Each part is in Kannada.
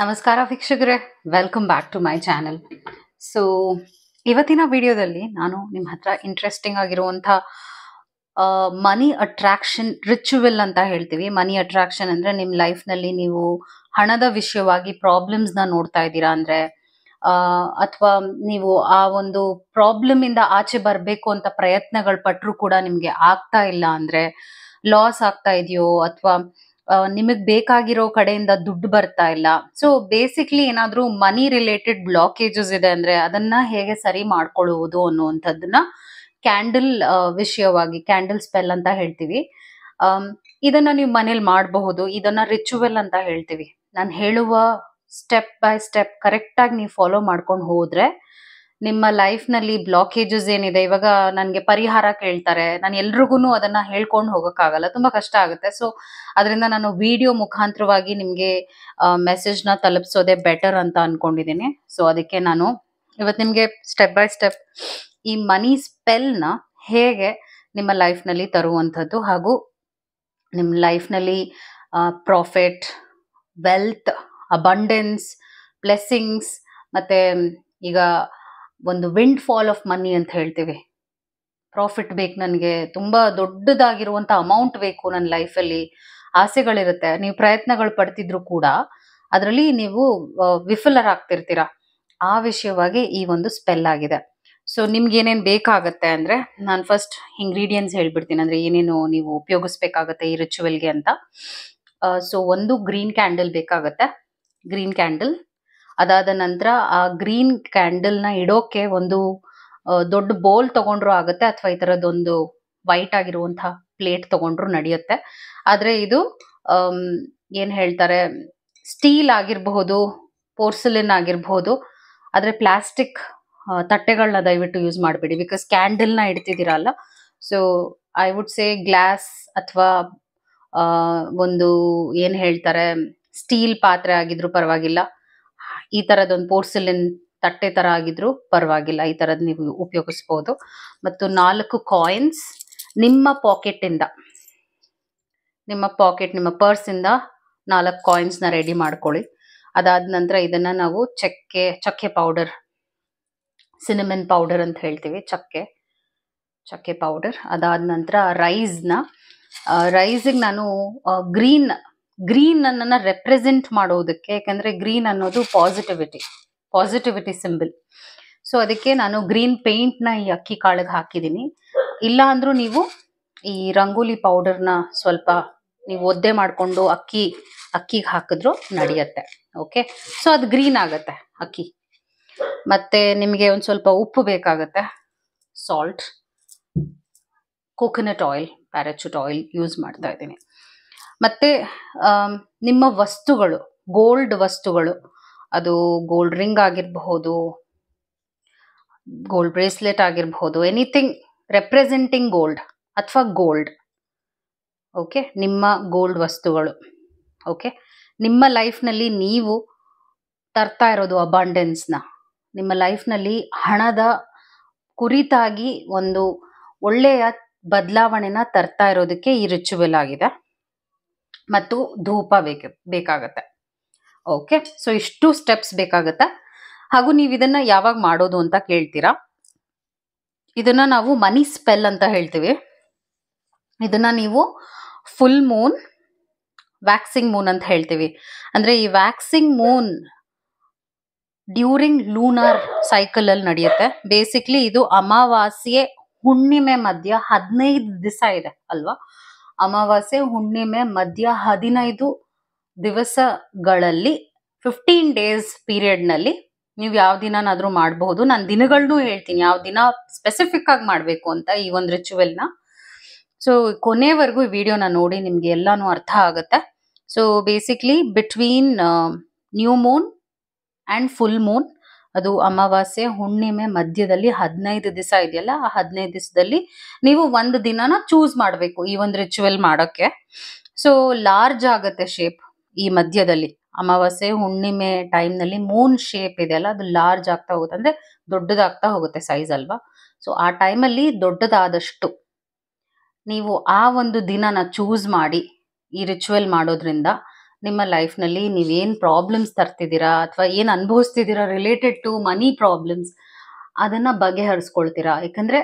ನಮಸ್ಕಾರ ವೀಕ್ಷಕರೇ, welcome back to my channel. So ಇವತ್ತಿನ ವಿಡಿಯೋದಲ್ಲಿ ನಾನು ನಿಮ್ಮ ಹತ್ರ ಇಂಟ್ರೆಸ್ಟಿಂಗ್ ಆಗಿರುವಂಥ ಮನಿ ಅಟ್ರಾಕ್ಷನ್ ರಿಚುವಲ್ ಅಂತ ಹೇಳ್ತೀವಿ. ಮನಿ ಅಟ್ರಾಕ್ಷನ್ ಅಂದರೆ ನಿಮ್ಮ ಲೈಫ್ನಲ್ಲಿ ನೀವು ಹಣದ ವಿಷಯವಾಗಿ ಪ್ರಾಬ್ಲಮ್ಸ್ನ ನೋಡ್ತಾ ಇದ್ದೀರಾ ಅಂದರೆ, ಅಥವಾ ನೀವು ಆ ಒಂದು ಪ್ರಾಬ್ಲಮಿಂದ ಆಚೆ ಬರಬೇಕು ಅಂತ ಪ್ರಯತ್ನಗಳು ಪಟ್ಟರೂ ಕೂಡ ನಿಮಗೆ ಆಗ್ತಾ ಇಲ್ಲ ಅಂದರೆ, ಲಾಸ್ ಆಗ್ತಾ ಇದೆಯೋ ಅಥವಾ ನಿಮಗೆ ಬೇಕಾಗಿರೋ ಕಡೆಯಿಂದ ದುಡ್ಡು ಬರ್ತಾ ಇಲ್ಲ. ಸೊ ಬೇಸಿಕ್ಲಿ ಏನಾದರೂ ಮನಿ ರಿಲೇಟೆಡ್ ಬ್ಲಾಕೇಜಸ್ ಇದೆ ಅಂದ್ರೆ ಅದನ್ನ ಹೇಗೆ ಸರಿ ಮಾಡ್ಕೊಳ್ಳುವುದು ಅನ್ನುವಂಥದ್ದನ್ನ ಕ್ಯಾಂಡಲ್ ವಿಷಯವಾಗಿ ಕ್ಯಾಂಡಲ್ ಸ್ಪೆಲ್ ಅಂತ ಹೇಳ್ತೀವಿ. ಇದನ್ನ ನೀವು ಮನೇಲಿ ಮಾಡಬಹುದು. ಇದನ್ನ ರಿಚುವಲ್ ಅಂತ ಹೇಳ್ತೀವಿ. ನಾನು ಹೇಳುವ ಸ್ಟೆಪ್ ಬೈ ಸ್ಟೆಪ್ ಕರೆಕ್ಟ್ ಆಗಿ ನೀವು ಫಾಲೋ ಮಾಡ್ಕೊಂಡು ಹೋದ್ರೆ ನಿಮ್ಮ ಲೈಫ್ ನಲ್ಲಿ ಬ್ಲಾಕೇಜಸ್ ಏನಿದೆ, ಇವಾಗ ನನಗೆ ಪರಿಹಾರ ಕೇಳ್ತಾರೆ, ನಾನು ಎಲ್ರಿಗೂ ಅದನ್ನ ಹೇಳ್ಕೊಂಡು ಹೋಗಕ್ಕಾಗಲ್ಲ, ತುಂಬಾ ಕಷ್ಟ ಆಗುತ್ತೆ. ಸೊ ಅದರಿಂದ ನಾನು ವಿಡಿಯೋ ಮುಖಾಂತರವಾಗಿ ನಿಮಗೆ ಮೆಸೇಜ್ನ ತಲುಪಿಸೋದೇ ಬೆಟರ್ ಅಂತ ಅನ್ಕೊಂಡಿದ್ದೀನಿ. ಸೊ ಅದಕ್ಕೆ ನಾನು ಇವತ್ತು ನಿಮಗೆ ಸ್ಟೆಪ್ ಬೈ ಸ್ಟೆಪ್ ಈ ಮನಿ ಸ್ಪೆಲ್ನ ಹೇಗೆ ನಿಮ್ಮ ಲೈಫ್ನಲ್ಲಿ ತರುವಂಥದ್ದು ಹಾಗೂ ನಿಮ್ಮ ಲೈಫ್ನಲ್ಲಿ ಪ್ರಾಫಿಟ್, ವೆಲ್ತ್, ಅಬಂಡೆನ್ಸ್, ಬ್ಲೆಸ್ಸಿಂಗ್ಸ್, ಮತ್ತೆ ಈಗ ಒಂದು ವಿಂಡ್ ಫಾಲ್ ಆಫ್ ಮನಿ ಅಂತ ಹೇಳ್ತೀವಿ. ಪ್ರಾಫಿಟ್ ಬೇಕು, ನನಗೆ ತುಂಬ ದೊಡ್ಡದಾಗಿರುವಂಥ ಅಮೌಂಟ್ ಬೇಕು ನನ್ನ ಲೈಫಲ್ಲಿ, ಆಸೆಗಳಿರುತ್ತೆ, ನೀವು ಪ್ರಯತ್ನಗಳು ಪಡ್ತಿದ್ರು ಕೂಡ ಅದರಲ್ಲಿ ನೀವು ವಿಫಲರಾಗ್ತಿರ್ತೀರ. ಆ ವಿಷಯವಾಗಿ ಈ ಒಂದು ಸ್ಪೆಲ್ ಆಗಿದೆ. ಸೊ ನಿಮ್ಗೆ ಏನೇನು ಬೇಕಾಗತ್ತೆ ಅಂದರೆ, ನಾನು ಫಸ್ಟ್ ಇಂಗ್ರೀಡಿಯೆಂಟ್ಸ್ ಹೇಳ್ಬಿಡ್ತೀನಿ, ಅಂದರೆ ಏನೇನು ನೀವು ಉಪಯೋಗಿಸ್ಬೇಕಾಗತ್ತೆ ಈ ರಿಚುವಲ್ಗೆ ಅಂತ. ಸೊ ಒಂದು ಗ್ರೀನ್ ಕ್ಯಾಂಡಲ್ ಬೇಕಾಗತ್ತೆ, ಗ್ರೀನ್ ಕ್ಯಾಂಡಲ್. ಅದಾದ ನಂತರ ಆ ಗ್ರೀನ್ ಕ್ಯಾಂಡಲ್ನ ಇಡೋಕೆ ಒಂದು ದೊಡ್ಡ ಬೌಲ್ ತಗೊಂಡ್ರು ಆಗುತ್ತೆ, ಅಥವಾ ಈ ಥರದ್ದೊಂದು ವೈಟ್ ಆಗಿರುವಂತಹ ಪ್ಲೇಟ್ ತಗೊಂಡ್ರು ನಡೆಯುತ್ತೆ. ಆದರೆ ಇದು ಏನು ಹೇಳ್ತಾರೆ, ಸ್ಟೀಲ್ ಆಗಿರಬಹುದು, ಪೋರ್ಸಲಿನ್ ಆಗಿರಬಹುದು. ಆದರೆ ಪ್ಲಾಸ್ಟಿಕ್ ತಟ್ಟೆಗಳನ್ನ ದಯವಿಟ್ಟು ಯೂಸ್ ಮಾಡಬೇಡಿ, ಬಿಕಾಸ್ ಕ್ಯಾಂಡಲ್ನ ಇಡ್ತಿದ್ದೀರಲ್ಲ. So I would say glass ಅಥವಾ ಒಂದು ಏನು ಹೇಳ್ತಾರೆ ಸ್ಟೀಲ್ ಪಾತ್ರೆ ಆಗಿದ್ರು ಪರವಾಗಿಲ್ಲ, ಈ ಥರದೊಂದು ಪೋರ್ಸಲಿನ್ ತಟ್ಟೆ ಥರ ಆಗಿದ್ರು ಪರವಾಗಿಲ್ಲ, ಈ ಥರದ್ದು ನೀವು ಉಪಯೋಗಿಸ್ಬೋದು. ಮತ್ತು 4 ಕಾಯಿನ್ಸ್ ನಿಮ್ಮ ಪಾಕೆಟಿಂದ, ನಿಮ್ಮ ಪರ್ಸಿಂದ 4 ಕಾಯಿನ್ಸ್ನ ರೆಡಿ ಮಾಡ್ಕೊಳ್ಳಿ. ಅದಾದ ನಂತರ ಇದನ್ನು ನಾವು ಚಕ್ಕೆ ಪೌಡರ್, ಸಿನಮನ್ ಪೌಡರ್ ಅಂತ ಹೇಳ್ತೀವಿ, ಚಕ್ಕೆ ಪೌಡರ್. ಅದಾದ ನಂತರ ರೈಸಿಗೆ ನಾನು ಗ್ರೀನ್ ಅನ್ನ ರೆಪ್ರೆಸೆಂಟ್ ಮಾಡೋದಕ್ಕೆ, ಯಾಕಂದ್ರೆ ಗ್ರೀನ್ ಅನ್ನೋದು ಪಾಸಿಟಿವಿಟಿ ಸಿಂಬಲ್. ಸೊ ಅದಕ್ಕೆ ನಾನು ಗ್ರೀನ್ ಪೇಂಟ್ನ ಈ ಅಕ್ಕಿ ಕಾಳಿಗೆ ಹಾಕಿದ್ದೀನಿ. ಇಲ್ಲ ಅಂದ್ರೂ ನೀವು ಈ ರಂಗೋಲಿ ಪೌಡರ್ನ ಸ್ವಲ್ಪ ನೀವು ಒದ್ದೆ ಮಾಡಿಕೊಂಡು ಅಕ್ಕಿಗೆ ಹಾಕಿದ್ರು ನಡೆಯುತ್ತೆ. ಓಕೆ, ಸೊ ಅದು ಗ್ರೀನ್ ಆಗತ್ತೆ ಅಕ್ಕಿ. ಮತ್ತೆ ನಿಮಗೆ ಒಂದು ಸ್ವಲ್ಪ ಉಪ್ಪು ಬೇಕಾಗತ್ತೆ, salt, coconut oil, parachute oil use ಮಾಡ್ತಾ ಇದ್ದೀನಿ. ಮತ್ತೆ ನಿಮ್ಮ ವಸ್ತುಗಳು, ಗೋಲ್ಡ್ ವಸ್ತುಗಳು, ಅದು ಗೋಲ್ಡ್ ರಿಂಗ್ ಆಗಿರಬಹುದು, ಗೋಲ್ಡ್ ಬ್ರೇಸ್ಲೆಟ್ ಆಗಿರಬಹುದು, ಎನಿಥಿಂಗ್ ರೆಪ್ರೆಸೆಂಟಿಂಗ್ ಗೋಲ್ಡ್ ಅಥವಾ ಗೋಲ್ಡ್. ಓಕೆ, ನಿಮ್ಮ ಗೋಲ್ಡ್ ವಸ್ತುಗಳು. ಓಕೆ, ನಿಮ್ಮ ಲೈಫ್ನಲ್ಲಿ ನೀವು ತರ್ತಾ ಇರೋದು ಅಬಂಡೆನ್ಸ್ನ, ನಿಮ್ಮ ಲೈಫ್ನಲ್ಲಿ ಹಣದ ಕುರಿತಾಗಿ ಒಂದು ಒಳ್ಳೆಯ ಬದಲಾವಣೆನ ತರ್ತಾ ಇರೋದಕ್ಕೆ ಈ ರಿಚುವಲ್ ಆಗಿದೆ. ಮತ್ತು ಧೂಪ ಬೇಕಾಗತ್ತೆ. ಓಕೆ, ಸೊ ಇಷ್ಟು ಸ್ಟೆಪ್ಸ್ ಬೇಕಾಗತ್ತೆ. ಹಾಗೂ ನೀವು ಇದನ್ನ ಯಾವಾಗ ಮಾಡೋದು ಅಂತ ಕೇಳ್ತೀರಾ. ಇದನ್ನ ನಾವು ಮನಿ ಸ್ಪೆಲ್ ಅಂತ ಹೇಳ್ತೀವಿ. ಇದನ್ನ ನೀವು ಫುಲ್ ಮೂನ್, ವ್ಯಾಕ್ಸಿಂಗ್ ಮೂನ್ ಅಂತ ಹೇಳ್ತೀವಿ. ಅಂದ್ರೆ ಈ waxing Moon during lunar cycle ಅಲ್ಲಿ ನಡೆಯುತ್ತೆ. ಬೇಸಿಕ್ಲಿ ಇದು ಅಮಾವಾಸ್ಯೆ ಹುಣ್ಣಿಮೆ ಮಧ್ಯ 15 ದಿವಸ ಇದೆ ಅಲ್ವಾ. ಅಮಾವಾಸ್ಯೆ ಹುಣ್ಣಿಮೆ ಮಧ್ಯ 15 ದಿವಸಗಳಲ್ಲಿ 15 ಡೇಸ್ ಪೀರಿಯಡ್ ನಲ್ಲಿ ನೀವು ಯಾವ ದಿನನಾದ್ರೂ ಮಾಡಬಹುದು. ನಾನು ದಿನಗಳನ್ನೂ ಹೇಳ್ತೀನಿ, ಯಾವ ದಿನ ಸ್ಪೆಸಿಫಿಕ್ ಆಗಿ ಮಾಡಬೇಕು ಅಂತ ಈ ಒಂದು ರಿಚುವಲ್ನ. ಸೊ ಕೊನೆವರೆಗೂ ಈ ವಿಡಿಯೋನ ನೋಡಿ, ನಿಮ್ಗೆ ಎಲ್ಲಾನು ಅರ್ಥ ಆಗುತ್ತೆ. So basically between new Moon and full Moon, ಅದು ಅಮಾವಾಸ್ಯೆ ಹುಣ್ಣಿಮೆ ಮಧ್ಯದಲ್ಲಿ 15 ದಿವಸ ಇದೆಯಲ್ಲ, ಆ 15 ದಿವಸದಲ್ಲಿ ನೀವು ಒಂದು ದಿನನ ಚೂಸ್ ಮಾಡಬೇಕು ಈ ಒಂದು ರಿಚುವಲ್ ಮಾಡೋಕ್ಕೆ. ಸೊ ಲಾರ್ಜ್ ಆಗತ್ತೆ ಶೇಪ್ ಈ ಮಧ್ಯದಲ್ಲಿ. ಅಮಾವಾಸ್ಯೆ ಹುಣ್ಣಿಮೆ ಟೈಮ್ನಲ್ಲಿ ಮೂನ್ ಶೇಪ್ ಇದೆಯಲ್ಲ, ಅದು ಲಾರ್ಜ್ ಆಗ್ತಾ ಹೋಗುತ್ತೆ, ಅಂದ್ರೆ ದೊಡ್ಡದಾಗ್ತಾ ಹೋಗುತ್ತೆ ಸೈಜ್ ಅಲ್ವಾ. ಸೊ ಆ ಟೈಮಲ್ಲಿ ದೊಡ್ಡದಾದಷ್ಟು ನೀವು ಆ ಒಂದು ದಿನನ ಚೂಸ್ ಮಾಡಿ ಈ ರಿಚುವಲ್ ಮಾಡೋದ್ರಿಂದ ನಿಮ್ಮ ಲೈಫ್ನಲ್ಲಿ ನೀವೇನು ಪ್ರಾಬ್ಲಮ್ಸ್ ತರ್ತಿದ್ದೀರಾ ಅಥವಾ ಏನು ಅನುಭವಿಸ್ತಿದ್ದೀರಾ ರಿಲೇಟೆಡ್ ಟು ಮನಿ ಪ್ರಾಬ್ಲಮ್ಸ್, ಅದನ್ನ ಬಗೆಹರಿಸ್ಕೊಳ್ತೀರಾ. ಯಾಕಂದ್ರೆ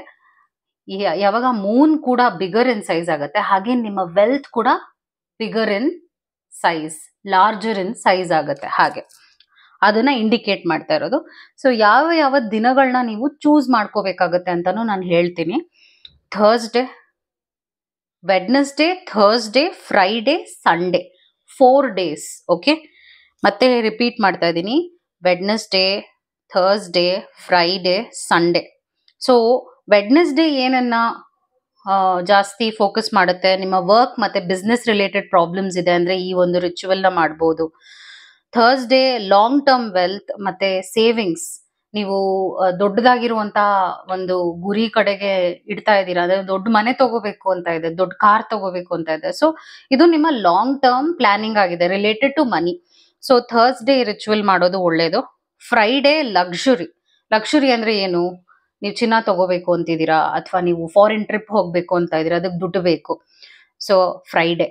ಯಾವಾಗ ಮೂನ್ ಕೂಡ ಬಿಗರ್ ಇನ್ ಸೈಜ್ ಆಗುತ್ತೆ, ಹಾಗೆ ನಿಮ್ಮ ವೆಲ್ತ್ ಕೂಡ bigger in size, larger in size ಆಗುತ್ತೆ. ಹಾಗೆ ಅದನ್ನ ಇಂಡಿಕೇಟ್ ಮಾಡ್ತಾ ಇರೋದು. ಸೊ ಯಾವ ಯಾವ ದಿನಗಳನ್ನ ನೀವು ಚೂಸ್ ಮಾಡ್ಕೋಬೇಕಾಗತ್ತೆ ಅಂತಾನು ನಾನು ಹೇಳ್ತೀನಿ. Thursday, Wednesday, Thursday, Friday, Sunday, 4 days. Okay, ಮತ್ತೆ ರಿಪೀಟ್ ಮಾಡ್ತಾ ಇದ್ದೀನಿ. Wednesday, Thursday, Friday, Sunday. So Wednesday ಏನನ್ನ ಜಾಸ್ತಿ ಫೋಕಸ್ ಮಾಡುತ್ತೆ, ನಿಮ್ಮ ವರ್ಕ್ ಮತ್ತೆ ಬಿಸ್ನೆಸ್ ರಿಲೇಟೆಡ್ ಪ್ರಾಬ್ಲಮ್ಸ್ ಇದೆ ಅಂದ್ರೆ ಈ ಒಂದು ರಿಚುವಲ್ನ ಮಾಡ್ಬೋದು. ಥರ್ಸ್ಡೇ ಲಾಂಗ್ ಟರ್ಮ್ ವೆಲ್ತ್ ಮತ್ತೆ ಸೇವಿಂಗ್ಸ್, ನೀವು ದೊಡ್ಡದಾಗಿರುವಂತ ಒಂದು ಗುರಿ ಕಡೆಗೆ ಇಡ್ತಾ ಇದ್ದೀರಾ, ಅಂದ್ರೆ ದೊಡ್ಡ ಮನೆ ತಗೋಬೇಕು ಅಂತ ಇದೆ, ದೊಡ್ಡ ಕಾರ್ ತಗೋಬೇಕು ಅಂತ ಇದೆ. ಸೊ ಇದು ನಿಮ್ಮ ಲಾಂಗ್ ಟರ್ಮ್ ಪ್ಲಾನಿಂಗ್ ಆಗಿದೆ related to money. So Thursday ritual ಮಾಡೋದು ಒಳ್ಳೇದು. ಫ್ರೈಡೇ ಲಕ್ಷುರಿ ಅಂದ್ರೆ ಏನು, ನೀವು ಚಿನ್ನ ತಗೋಬೇಕು ಅಂತಿದ್ದೀರಾ ಅಥವಾ ನೀವು ಫಾರಿನ್ ಟ್ರಿಪ್ ಹೋಗ್ಬೇಕು ಅಂತ ಇದ್ದೀರಾ, ಅದಕ್ಕೆ ದುಡ್ಡು ಬೇಕು. So Friday.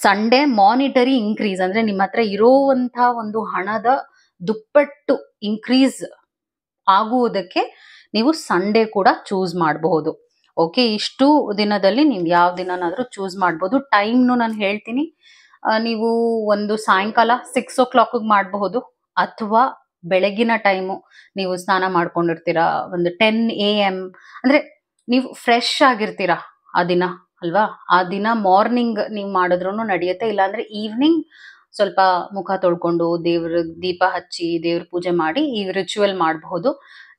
Sunday monetary increase, ಅಂದ್ರೆ ನಿಮ್ಮ ಹತ್ರ ಇರೋವಂತ ಒಂದು ಹಣದ ದುಪ್ಪಟ್ಟು ಇನ್ಕ್ರೀಸ್ ಆಗುವುದಕ್ಕೆ ನೀವು ಸಂಡೇ ಕೂಡ ಚೂಸ್ ಮಾಡಬಹುದು. ಓಕೆ, ಇಷ್ಟು ದಿನದಲ್ಲಿ ನೀವು ಯಾವ ದಿನನಾದ್ರೂ ಚೂಸ್ ಮಾಡ್ಬೋದು. ಟೈಮ್ನು ನಾನು ಹೇಳ್ತೀನಿ. ನೀವು ಒಂದು ಸಾಯಂಕಾಲ 6 o'clock ಮಾಡಬಹುದು, ಅಥವಾ ಬೆಳಗಿನ ಟೈಮು ನೀವು ಸ್ನಾನ ಮಾಡ್ಕೊಂಡಿರ್ತೀರಾ ಒಂದು 10 AM, ಅಂದ್ರೆ ನೀವು ಫ್ರೆಶ್ ಆಗಿರ್ತೀರಾ ಆ ದಿನ ಅಲ್ವಾ. ಆ ದಿನ ಮಾರ್ನಿಂಗ್ ನೀವು ಮಾಡಿದ್ರು ನಡೆಯುತ್ತೆ, ಇಲ್ಲಾಂದ್ರೆ ಈವ್ನಿಂಗ್ ಸ್ವಲ್ಪ ಮುಖ ತೊಳ್ಕೊಂಡು ದೇವ್ರ ದೀಪ ಹಚ್ಚಿ ದೇವ್ರ ಪೂಜೆ ಮಾಡಿ ಈ ರಿಚುವಲ್ ಮಾಡಬಹುದು.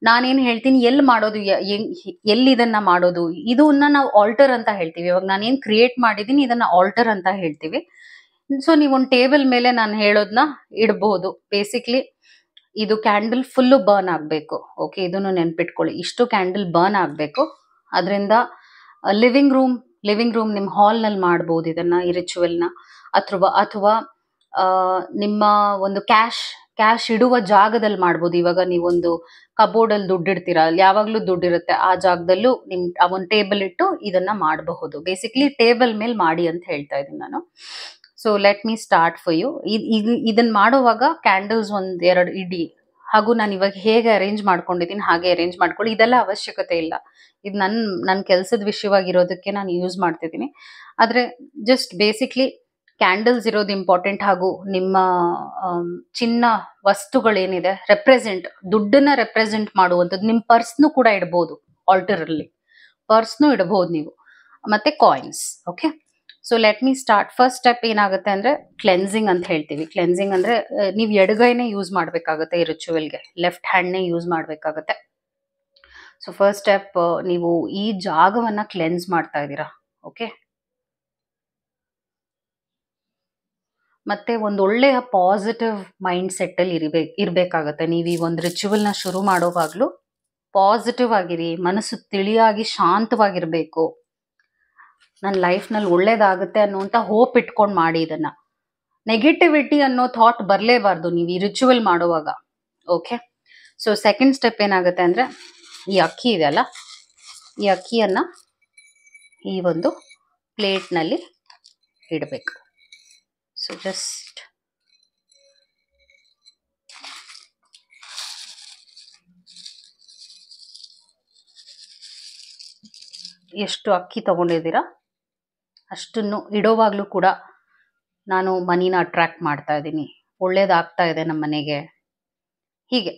ನಾನೇನ್ ಹೇಳ್ತೀನಿ, ಎಲ್ಲಿ ಮಾಡೋದು, ಎಲ್ಲಿ ಇದನ್ನ ಮಾಡೋದು, ಇದನ್ನ ನಾವು ಆಲ್ಟರ್ ಅಂತ ಹೇಳ್ತೀವಿ. ಇವಾಗ ನಾನೇನ್ ಕ್ರಿಯೇಟ್ ಮಾಡಿದೀನಿ ಇದನ್ನ ಆಲ್ಟರ್ ಅಂತ ಹೇಳ್ತೀವಿ. ಸೊ ನೀವೊಂದು ಟೇಬಲ್ ಮೇಲೆ ನಾನು ಹೇಳೋದನ್ನ ಇಡಬಹುದು. ಬೇಸಿಕ್ಲಿ ಇದು ಕ್ಯಾಂಡಲ್ ಫುಲ್ಲು ಬರ್ನ್ ಆಗಬೇಕು. ಓಕೆ, ಇದನ್ನು ನೆನ್ಪಿಟ್ಕೊಳ್ಳಿ, ಇಷ್ಟು ಕ್ಯಾಂಡಲ್ ಬರ್ನ್ ಆಗಬೇಕು. ಅದರಿಂದ ಲಿವಿಂಗ್ ರೂಮ್ ನಿಮ್ಮ ಹಾಲ್ನಲ್ಲಿ ಮಾಡ್ಬೋದು ಇದನ್ನ, ಈ ರಿಚುವಲ್ನ. ಅಥವಾ ನಿಮ್ಮ ಒಂದು ಕ್ಯಾಶ್ ಇಡುವ ಜಾಗದಲ್ಲಿ ಮಾಡ್ಬೋದು. ಇವಾಗ ನೀವೊಂದು ಕಬೋರ್ಡಲ್ಲಿ ದುಡ್ಡಿಡ್ತೀರಾ, ಅಲ್ಲಿ ಯಾವಾಗಲೂ ದುಡ್ಡಿರುತ್ತೆ, ಆ ಜಾಗದಲ್ಲೂ ಆ ಒಂದು ಟೇಬಲ್ ಇಟ್ಟು ಇದನ್ನ ಮಾಡಬಹುದು. ಬೇಸಿಕ್ಲಿ ಟೇಬಲ್ ಮೇಲೆ ಮಾಡಿ ಅಂತ ಹೇಳ್ತಾ ಇದ್ದೀನಿ ನಾನು. So let me start for you. ಇದನ್ನ ಮಾಡುವಾಗ ಕ್ಯಾಂಡಲ್ಸ್ 1-2 ಇಡಿ, ಹಾಗೂ ನಾನು ಇವಾಗ ಹೇಗೆ ಅರೇಂಜ್ ಮಾಡ್ಕೊಂಡಿದ್ದೀನಿ ಹಾಗೆ ಅರೇಂಜ್ ಮಾಡ್ಕೊಳ್ಳಿ. ಇದೆಲ್ಲ ಅವಶ್ಯಕತೆ ಇಲ್ಲ, ಇದು ನನ್ನ ಕೆಲಸದ ವಿಷಯವಾಗಿರೋದಕ್ಕೆ ನಾನು ಯೂಸ್ ಮಾಡ್ತಿದ್ದೀನಿ. ಆದರೆ ಜಸ್ಟ್ ಬೇಸಿಕ್ಲಿ ಕ್ಯಾಂಡಲ್ಸ್ ಇರೋದು ಇಂಪಾರ್ಟೆಂಟ್. ಹಾಗೂ ನಿಮ್ಮ ಚಿನ್ನ ವಸ್ತುಗಳೇನಿದೆ ದುಡ್ಡನ್ನ ರೆಪ್ರೆಸೆಂಟ್ ಮಾಡುವಂಥದ್ದು. ನಿಮ್ಮ ಪರ್ಸ್ನು ಕೂಡ ಇಡ್ಬೋದು, ಆಲ್ಟರಲ್ಲಿ ಪರ್ಸ್ನು ಇಡಬಹುದು ನೀವು, ಮತ್ತೆ coins. Okay, so let me start. First step ಏನಾಗುತ್ತೆ ಅಂದ್ರೆ ಕ್ಲೆನ್ಸಿಂಗ್ ಅಂತ ಹೇಳ್ತೀವಿ. ಕ್ಲೆನ್ಸಿಂಗ್ ಅಂದ್ರೆ ನೀವು ಎಡಗೈನೇ ಯೂಸ್ ಮಾಡಬೇಕಾಗುತ್ತೆ ಈ ರಿಚುವಲ್ಗೆ, ಲೆಫ್ಟ್ ಹ್ಯಾಂಡ್ನೇ ಯೂಸ್ ಮಾಡಬೇಕಾಗುತ್ತೆ. ಸೊ ಫಸ್ಟ್ ಸ್ಟೆಪ್, ನೀವು ಈ ಜಾಗವನ್ನ ಕ್ಲೆನ್ಸ್ ಮಾಡ್ತಾ ಇದ್ದೀರಾ. ಓಕೆ, ಮತ್ತೆ ಒಂದು ಒಳ್ಳೆಯ ಪಾಸಿಟಿವ್ ಮೈಂಡ್ ಸೆಟ್ ಅಲ್ಲಿ ಇರ್ಬೇಕಾಗತ್ತೆ. ನೀವು ಈ ಒಂದು ರಿಚುವಲ್ನ ಶುರು ಮಾಡೋವಾಗ್ಲೂ ಪಾಸಿಟಿವ್ ಆಗಿರಿ, ಮನಸ್ಸು ತಿಳಿಯಾಗಿ ಶಾಂತವಾಗಿರ್ಬೇಕು. ನನ್ನ ಲೈಫ್ನಲ್ಲಿ ಒಳ್ಳೇದಾಗುತ್ತೆ ಅನ್ನುವಂಥ ಹೋಪ್ ಇಟ್ಕೊಂಡು ಮಾಡಿ ಇದನ್ನ. ನೆಗೆಟಿವಿಟಿ ಅನ್ನೋ ಥಾಟ್ ಬರಲೇಬಾರ್ದು ನೀವು ಈ ರಿಚುವಲ್ ಮಾಡುವಾಗ. ಓಕೆ, ಸೊ ಸೆಕೆಂಡ್ ಸ್ಟೆಪ್ ಏನಾಗುತ್ತೆ ಅಂದ್ರೆ, ಈ ಅಕ್ಕಿ ಇದೆಯಲ್ಲ, ಈ ಅಕ್ಕಿಯನ್ನ ಈ ಒಂದು ಪ್ಲೇಟ್ನಲ್ಲಿ ಇಡಬೇಕು. ಸೊ ಜಸ್ಟ್ ಎಷ್ಟು ಅಕ್ಕಿ ತಗೊಂಡಿದ್ದೀರಾ ಅಷ್ಟನ್ನು ಇಡೋವಾಗ್ಲೂ ಕೂಡ ನಾನು ಮನಿನ ಅಟ್ರಾಕ್ಟ್ ಮಾಡ್ತಾ ಇದ್ದೀನಿ, ಒಳ್ಳೇದಾಗ್ತಾ ಇದೆ ನಮ್ಮ ಮನೆಗೆ, ಹೀಗೆ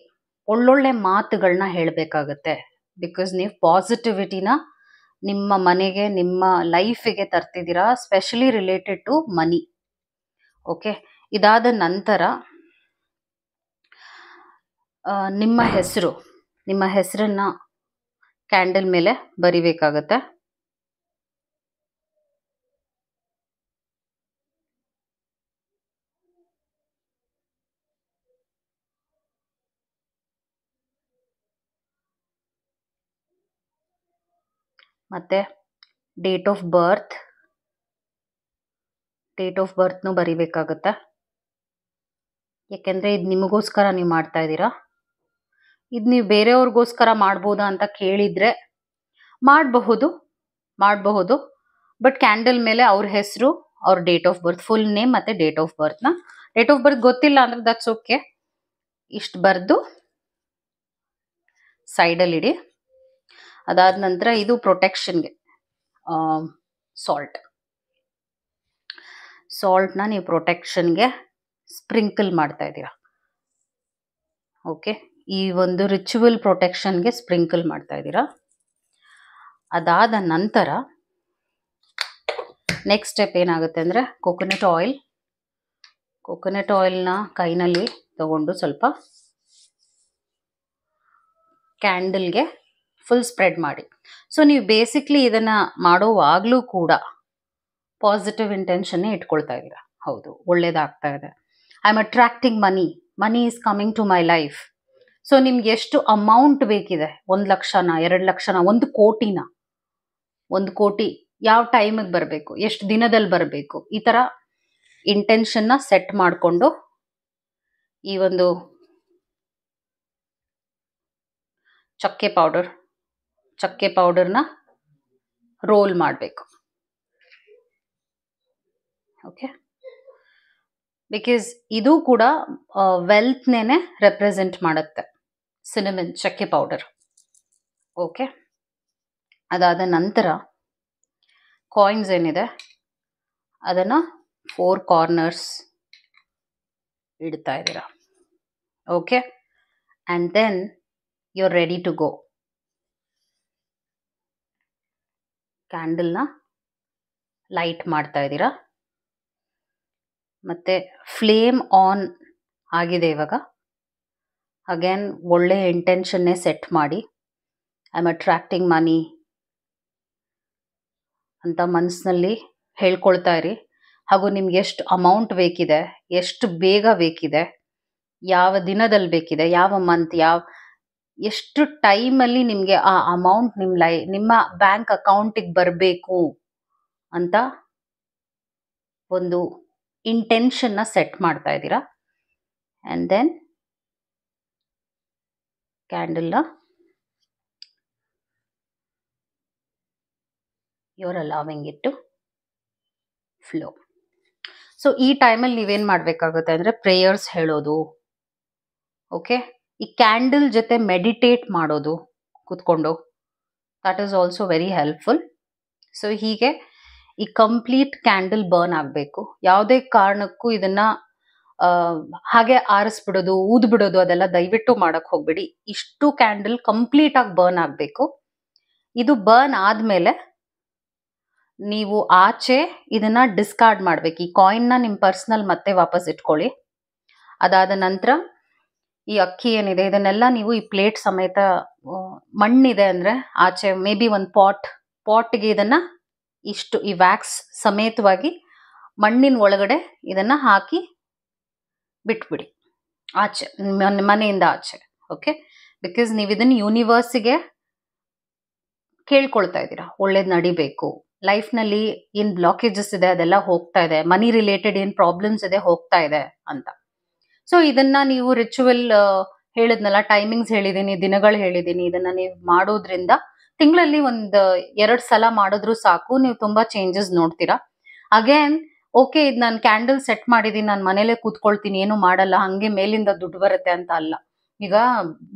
ಒಳ್ಳೊಳ್ಳೆ ಮಾತುಗಳನ್ನ ಹೇಳಬೇಕಾಗತ್ತೆ. ಬಿಕಾಸ್ ನೀವು ಪಾಸಿಟಿವಿಟಿನ ನಿಮ್ಮ ಮನೆಗೆ, ನಿಮ್ಮ ಲೈಫಿಗೆ ತರ್ತಿದ್ದೀರಾ, specially related to money. Okay, ಇದಾದ ನಂತರ ನಿಮ್ಮ ಹೆಸರನ್ನ ಕ್ಯಾಂಡಲ್ ಮೇಲೆ ಬರಿಬೇಕಾಗತ್ತೆ. ಮತ್ತೆ ಡೇಟ್ ಆಫ್ ಬರ್ತ್ನು ಬರಿಬೇಕಾಗತ್ತೆ. ಯಾಕೆಂದ್ರೆ ಇದು ನಿಮಗೋಸ್ಕರ ನೀವು ಮಾಡ್ತಾ ಇದ್ದೀರಾ. ಇದು ನೀವು ಬೇರೆಯವ್ರಿಗೋಸ್ಕರ ಮಾಡ್ಬೋದಾ ಅಂತ ಕೇಳಿದ್ರೆ ಮಾಡಬಹುದು, ಬಟ್ ಕ್ಯಾಂಡಲ್ ಮೇಲೆ ಅವ್ರ ಹೆಸರು, ಅವ್ರ date of birth, full name ಮತ್ತೆ ಡೇಟ್ ಆಫ್ ಬರ್ತ್ನ. ಡೇಟ್ ಆಫ್ ಬರ್ತ್ ಗೊತ್ತಿಲ್ಲ ಅಂದ್ರೆ ದಟ್ಸ್ ಓಕೆ, ಇಷ್ಟು ಬರೆದು ಸೈಡಲ್ಲಿ ಇಡಿ. ಅದಾದ ನಂತರ ಇದು ಪ್ರೊಟೆಕ್ಷನ್ಗೆ ಸಾಲ್ಟ್ನ ನೀವು ಪ್ರೊಟೆಕ್ಷನ್ಗೆ ಸ್ಪ್ರಿಂಕಲ್ ಮಾಡ್ತಾ ಇದ್ದೀರಾ. ಓಕೆ, ಈ ಒಂದು ರಿಚುವಲ್ ಪ್ರೊಟೆಕ್ಷನ್ಗೆ ಸ್ಪ್ರಿಂಕಲ್ ಮಾಡ್ತಾ ಇದ್ದೀರಾ. ಅದಾದ ನಂತರ ನೆಕ್ಸ್ಟ್ ಸ್ಟೆಪ್ ಏನಾಗುತ್ತೆ ಅಂದರೆ ಕೋಕೋನಟ್ ಆಯಿಲ್ನ ಕೈನಲ್ಲಿ ತಗೊಂಡು ಸ್ವಲ್ಪ ಕ್ಯಾಂಡಲ್ಗೆ ಫುಲ್ ಸ್ಪ್ರೆಡ್ ಮಾಡಿ. ಸೊ ನೀವು ಬೇಸಿಕ್ಲಿ ಇದನ್ನ ಮಾಡೋವಾಗಲೂ ಕೂಡ ಪಾಸಿಟಿವ್ ಇಂಟೆನ್ಷನ್ನೇ ಇಟ್ಕೊಳ್ತಾ ಇದ್ದೀರಾ. ಹೌದು, ಒಳ್ಳೇದಾಗ್ತಾ ಇದೆ, I am attracting money is coming to my life. So ನಿಮ್ಗೆ ಎಷ್ಟು ಅಮೌಂಟ್ ಬೇಕಿದೆ, 1 ಲಕ್ಷನ, 2 ಲಕ್ಷನ, 1 ಕೋಟಿನ, 1 ಕೋಟಿ ಯಾವ ಟೈಮಿಗೆ ಬರಬೇಕು, ಎಷ್ಟು ದಿನದಲ್ಲಿ ಬರಬೇಕು, ಈ ಥರ ಇಂಟೆನ್ಷನ್ನ ಸೆಟ್ ಮಾಡಿಕೊಂಡು ಈ ಒಂದು ಚಕ್ಕೆ ಪೌಡರ್ನ ರೋಲ್ ಮಾಡಬೇಕು. ಓಕೆ, ಬಿಕಾಸ್ ಇದು ಕೂಡ ವೆಲ್ತ್ನೇನೆ ರೆಪ್ರೆಸೆಂಟ್ ಮಾಡುತ್ತೆ, ಸಿನಮನ್ ಚಕ್ಕೆ ಪೌಡರ್. ಓಕೆ, ಅದಾದ ನಂತರ ಕಾಯಿನ್ಸ್ ಏನಿದೆ ಅದನ್ನು 4 ಕಾರ್ನರ್ಸ್ ಇಡ್ತಾ ಇದ್ದೀರಾ. Okay, and then you are ready to go. ಕ್ಯಾಂಡಲ್ನ ಲೈಟ್ ಮಾಡ್ತಾ ಇದ್ದೀರಾ, ಮತ್ತು ಫ್ಲೇಮ್ ಆನ್ ಆಗಿದೆ. ಇವಾಗ ಅಗೇನ್ ಒಳ್ಳೆಯ ಇಂಟೆನ್ಷನ್ನೇ ಸೆಟ್ ಮಾಡಿ, ಐ ಆಮ್ ಅಟ್ರಾಕ್ಟಿಂಗ್ ಮನಿ ಅಂತ ಮನಸ್ಸಿನಲ್ಲಿ ಹೇಳ್ಕೊಳ್ತಾ ಇರಿ. ಹಾಗೂ ನಿಮ್ಗೆ ಎಷ್ಟು ಅಮೌಂಟ್ ಬೇಕಿದೆ, ಎಷ್ಟು ಬೇಗ ಬೇಕಿದೆ, ಯಾವ ದಿನದಲ್ಲಿ ಬೇಕಿದೆ, ಯಾವ ಮಂತ್, ಎಷ್ಟು ಟೈಮಲ್ಲಿ ನಿಮಗೆ ಆ ಅಮೌಂಟ್ ನಿಮ್ಮ ಬ್ಯಾಂಕ್ ಅಕೌಂಟಿಗೆ ಬರಬೇಕು ಅಂತ ಒಂದು ಇಂಟೆನ್ಷನ್ನ ಸೆಟ್ ಮಾಡ್ತಾ ಇದ್ದೀರಾ. ಆ್ಯಂಡ್ ದೆನ್ ಕ್ಯಾಂಡಲ್ನ you are allowing it to flow. So ಈ ಟೈಮಲ್ಲಿ ನೀವೇನು ಮಾಡಬೇಕಾಗುತ್ತೆ ಅಂದರೆ ಪ್ರೇಯರ್ಸ್ ಹೇಳೋದು. ಓಕೆ, ಈ ಕ್ಯಾಂಡಲ್ ಜೊತೆ ಮೆಡಿಟೇಟ್ ಮಾಡೋದು ಕೂತ್ಕೊಂಡು, that is also very helpful. So ಹೀಗೆ ಈ ಕಂಪ್ಲೀಟ್ ಕ್ಯಾಂಡಲ್ ಬರ್ನ್ ಆಗಬೇಕು. ಯಾವುದೇ ಕಾರಣಕ್ಕೂ ಇದನ್ನ ಹಾಗೆ ಆರಿಸ್ಬಿಡೋದು, ಊದ್ಬಿಡೋದು ಅದೆಲ್ಲ ದಯವಿಟ್ಟು ಮಾಡಕ್ಕೆ ಹೋಗ್ಬೇಡಿ. ಇಷ್ಟು ಕ್ಯಾಂಡಲ್ ಕಂಪ್ಲೀಟ್ ಆಗಿ ಬರ್ನ್ ಆಗಬೇಕು. ಇದು ಬರ್ನ್ ಆದಮೇಲೆ ನೀವು ಆಚೆ ಇದನ್ನ ಡಿಸ್ಕಾರ್ಡ್ ಮಾಡ್ಬೇಕು. ಈ ಕಾಯಿನ್ನ ನಿಮ್ಮ ಪರ್ಸ್ನಲ್ ಮತ್ತೆ ವಾಪಸ್ ಇಟ್ಕೊಳ್ಳಿ. ಅದಾದ ನಂತರ ಈ ಅಕ್ಕಿ ಏನಿದೆ ಇದನ್ನೆಲ್ಲ ನೀವು ಈ ಪ್ಲೇಟ್ ಸಮೇತ, ಮಣ್ಣಿದೆ ಅಂದರೆ ಆಚೆ ಮೇ ಬಿ ಒಂದು ಪಾಟ್ಗೆ ಇದನ್ನ ಇಷ್ಟು ಈ ವ್ಯಾಕ್ಸ್ ಸಮೇತವಾಗಿ ಮಣ್ಣಿನ ಒಳಗಡೆ ಇದನ್ನ ಹಾಕಿ ಬಿಟ್ಬಿಡಿ ಆಚೆ, ಮನೆಯಿಂದ ಆಚೆ. ಓಕೆ, ಬಿಕಾಸ್ ನೀವು ಇದನ್ನ ಯೂನಿವರ್ಸಿಗೆ ಕೇಳ್ಕೊಳ್ತಾ ಇದ್ದೀರಾ, ಒಳ್ಳೇದು ನಡಿಬೇಕು, ಲೈಫ್ನಲ್ಲಿ ಏನು ಬ್ಲಾಕೇಜಸ್ ಇದೆ ಅದೆಲ್ಲ ಹೋಗ್ತಾ ಇದೆ, ಮನಿ ರಿಲೇಟೆಡ್ ಏನು ಪ್ರಾಬ್ಲಮ್ಸ್ ಇದೆ ಹೋಗ್ತಾ ಇದೆ ಅಂತ. ಸೊ ಇದನ್ನ ನೀವು ರಿಚುವಲ್ ಹೇಳಿದ್ನಲ್ಲ, ಟೈಮಿಂಗ್ಸ್ ಹೇಳಿದ್ದೀನಿ, ದಿನಗಳು ಹೇಳಿದ್ದೀನಿ, ಇದನ್ನ ನೀವು ಮಾಡೋದ್ರಿಂದ ತಿಂಗಳಲ್ಲಿ 1-2 ಸಲ ಮಾಡಿದ್ರು ಸಾಕು, ನೀವು ತುಂಬಾ ಚೇಂಜಸ್ ನೋಡ್ತೀರಾ. ಅಗೇನ್ ಓಕೆ, ಇದು ನಾನು ಕ್ಯಾಂಡಲ್ ಸೆಟ್ ಮಾಡಿದ್ದೀನಿ, ನಾನು ಮನೇಲೆ ಕೂತ್ಕೊಳ್ತೀನಿ, ಏನು ಮಾಡಲ್ಲ, ಹಂಗೆ ಮೇಲಿಂದ ದುಡ್ಡು ಬರುತ್ತೆ ಅಂತ ಅಲ್ಲ. ಈಗ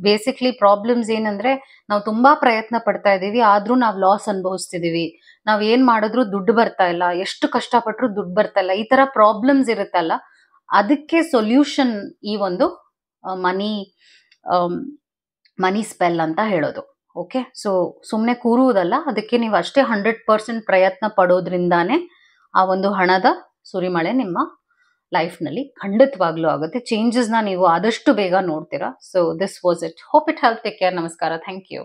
ಬೇಸಿಕ್ಲಿ ಪ್ರಾಬ್ಲಮ್ಸ್ ಏನಂದ್ರೆ, ನಾವು ತುಂಬಾ ಪ್ರಯತ್ನ ಪಡ್ತಾ ಇದೀವಿ, ಆದ್ರೂ ನಾವು ಲಾಸ್ ಅನುಭವಿಸ್ತಿದೀವಿ, ನಾವ್ ಏನ್ ಮಾಡಿದ್ರು ದುಡ್ಡು ಬರ್ತಾ ಇಲ್ಲ, ಎಷ್ಟು ಕಷ್ಟಪಟ್ರು ದುಡ್ಡು ಬರ್ತಾ ಇಲ್ಲ, ಈ ತರ ಪ್ರಾಬ್ಲಮ್ಸ್ ಇರುತ್ತಲ್ಲ, ಅದಕ್ಕೆ ಸೊಲ್ಯೂಷನ್ ಈ ಒಂದು ಮನಿ ಸ್ಪೆಲ್ ಅಂತ ಹೇಳೋದು. ಓಕೆ, ಸೊ ಸುಮ್ಮನೆ ಕೂರುವುದಲ್ಲ, ಅದಕ್ಕೆ ನೀವು ಅಷ್ಟೇ 100% ಪ್ರಯತ್ನ ಪಡೋದ್ರಿಂದಾನೇ ಆ ಒಂದು ಹಣದ ಸುರಿಮಳೆ ನಿಮ್ಮ ಲೈಫ್ನಲ್ಲಿ ಖಂಡಿತವಾಗ್ಲೂ ಆಗುತ್ತೆ. ಚೇಂಜಸ್ನ ನೀವು ಆದಷ್ಟು ಬೇಗ ನೋಡ್ತೀರಾ. So this was it. Hope it help. Take care. ನಮಸ್ಕಾರ. Thank you.